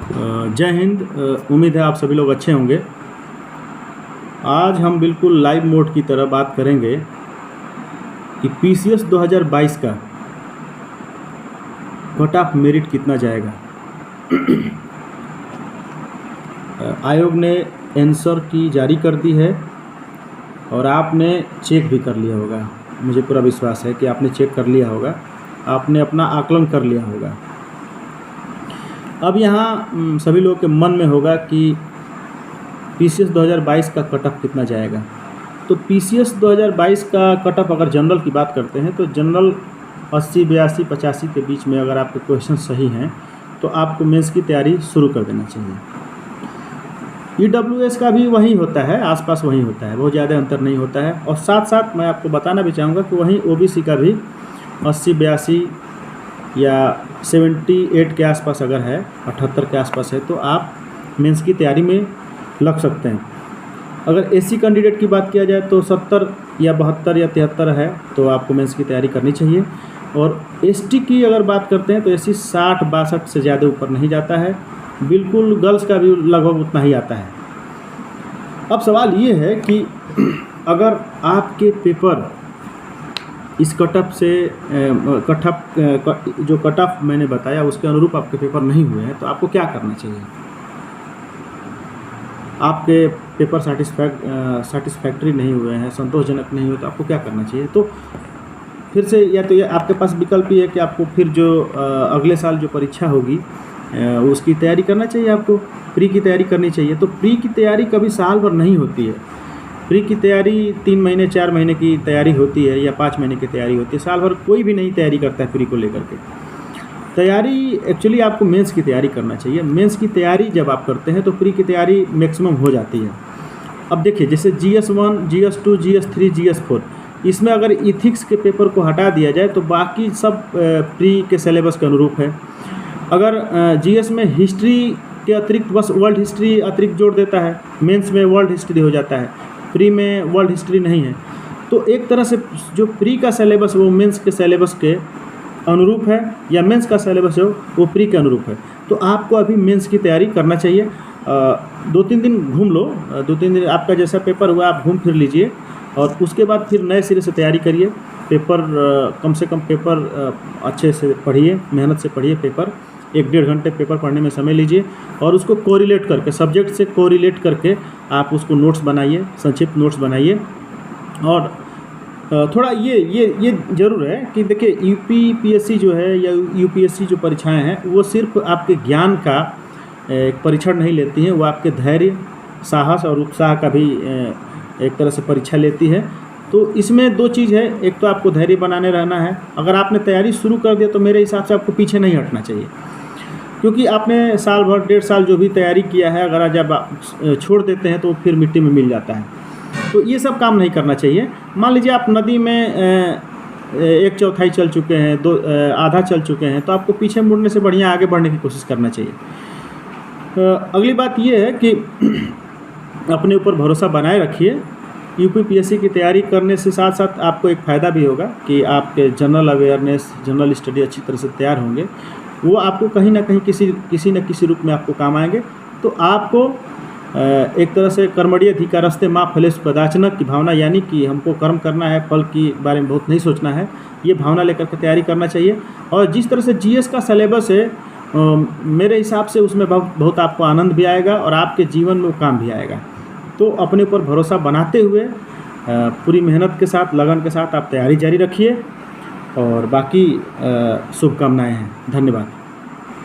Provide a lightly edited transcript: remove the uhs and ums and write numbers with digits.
जय हिंद। उम्मीद है आप सभी लोग अच्छे होंगे। आज हम बिल्कुल लाइव मोड की तरह बात करेंगे कि पीसीएस 2022 का कट ऑफ मेरिट कितना जाएगा। आयोग ने आंसर की जारी कर दी है और आपने चेक भी कर लिया होगा। मुझे पूरा विश्वास है कि आपने चेक कर लिया होगा, आपने अपना आकलन कर लिया होगा। अब यहाँ सभी लोगों के मन में होगा कि पीसीएस 2022 का कट ऑफ कितना जाएगा। तो पीसीएस 2022 का कट ऑफ अगर जनरल की बात करते हैं तो जनरल 80, 82, 85 के बीच में अगर आपके क्वेश्चन सही हैं तो आपको मेंस की तैयारी शुरू कर देना चाहिए। ईडब्ल्यूएस का भी वही होता है, आसपास वही होता है, बहुत ज़्यादा अंतर नहीं होता है। और साथ साथ मैं आपको बताना भी चाहूँगा कि वहीं ओबीसी का भी 80, 82 या 78 के आसपास अगर है, 78 के आसपास है, तो आप मेंस की तैयारी में लग सकते हैं। अगर एससी कैंडिडेट की बात किया जाए तो 70 या 72 या 73 है तो आपको मेंस की तैयारी करनी चाहिए। और एसटी की अगर बात करते हैं तो एससी 60, 62 से ज़्यादा ऊपर नहीं जाता है। बिल्कुल गर्ल्स का भी लगभग उतना ही आता है। अब सवाल ये है कि अगर आपके पेपर इस कट ऑफ से जो कट ऑफ मैंने बताया उसके अनुरूप आपके पेपर नहीं हुए हैं तो आपको क्या करना चाहिए। आपके पेपर सेटिस्फैक्ट्री नहीं हुए हैं, संतोषजनक नहीं हुए तो आपको क्या करना चाहिए। तो फिर से या तो ये आपके पास विकल्प ये है कि आपको फिर जो अगले साल जो परीक्षा होगी उसकी तैयारी करना चाहिए, आपको प्री की तैयारी करनी चाहिए। तो प्री की तैयारी कभी साल भर नहीं होती है। प्री की तैयारी 3 महीने 4 महीने की तैयारी होती है या 5 महीने की तैयारी होती है। साल भर कोई भी नहीं तैयारी करता है प्री को लेकर के। तैयारी एक्चुअली आपको मेंस की तैयारी करना चाहिए। मेंस की तैयारी जब आप करते हैं तो प्री की तैयारी मैक्सिमम हो जाती है। अब देखिए जैसे GS1, GS2, GS3, GS4 इसमें अगर इथिक्स के पेपर को हटा दिया जाए तो बाकी सब प्री के सिलेबस के अनुरूप है। अगर जीएस में हिस्ट्री के अतिरिक्त बस वर्ल्ड हिस्ट्री अतिरिक्त जोड़ देता है, मेंस में वर्ल्ड हिस्ट्री हो जाता है, प्री में वर्ल्ड हिस्ट्री नहीं है, तो एक तरह से जो प्री का सिलेबस वो मेंस के सिलेबस के अनुरूप है या मेंस का सिलेबस है वो प्री के अनुरूप है। तो आपको अभी मेंस की तैयारी करना चाहिए। 2-3 दिन घूम लो, 2-3 दिन आपका जैसा पेपर हुआ आप घूम फिर लीजिए और उसके बाद फिर नए सिरे से तैयारी करिए। पेपर कम से कम पेपर अच्छे से पढ़िए, मेहनत से पढ़िए पेपर। 1-1.5 घंटे पेपर पढ़ने में समय लीजिए और उसको कोरिलेट करके, सब्जेक्ट से कोरिलेट करके आप उसको नोट्स बनाइए, संक्षिप्त नोट्स बनाइए। और थोड़ा ये ज़रूर है कि देखिए यूपीपीएससी जो है या यूपीएससी जो परीक्षाएं हैं वो सिर्फ आपके ज्ञान का एक परीक्षण नहीं लेती हैं, वो आपके धैर्य, साहस और उत्साह का भी एक तरह से परीक्षा लेती है। तो इसमें 2 चीज़ है, एक तो आपको धैर्य बनाने रहना है। अगर आपने तैयारी शुरू कर दिया तो मेरे हिसाब से आपको पीछे नहीं हटना चाहिए, क्योंकि आपने साल भर 1.5 साल जो भी तैयारी किया है अगर जब आप छोड़ देते हैं तो फिर मिट्टी में मिल जाता है। तो ये सब काम नहीं करना चाहिए। मान लीजिए आप नदी में 1/4 चल चुके हैं, आधा चल चुके हैं, तो आपको पीछे मुड़ने से बढ़िया आगे बढ़ने की कोशिश करना चाहिए। अगली बात ये है कि अपने ऊपर भरोसा बनाए रखिए। यूपीपीएससी की तैयारी करने से साथ साथ आपको एक फ़ायदा भी होगा कि आपके जनरल अवेयरनेस, जनरल स्टडी अच्छी तरह से तैयार होंगे, वो आपको कहीं ना कहीं किसी न किसी रूप में आपको काम आएंगे। तो आपको एक तरह से कर्मणि अधिकारस्ते माँ फलेषु कदाचन की भावना, यानी कि हमको कर्म करना है, फल के बारे में बहुत नहीं सोचना है, ये भावना लेकर के तैयारी करना चाहिए। और जिस तरह से जीएस का सिलेबस है मेरे हिसाब से उसमें बहुत आपको आनंद भी आएगा और आपके जीवन में वो काम भी आएगा। तो अपने ऊपर भरोसा बनाते हुए पूरी मेहनत के साथ, लगन के साथ आप तैयारी जारी रखिए और बाकी शुभकामनाएं हैं। धन्यवाद।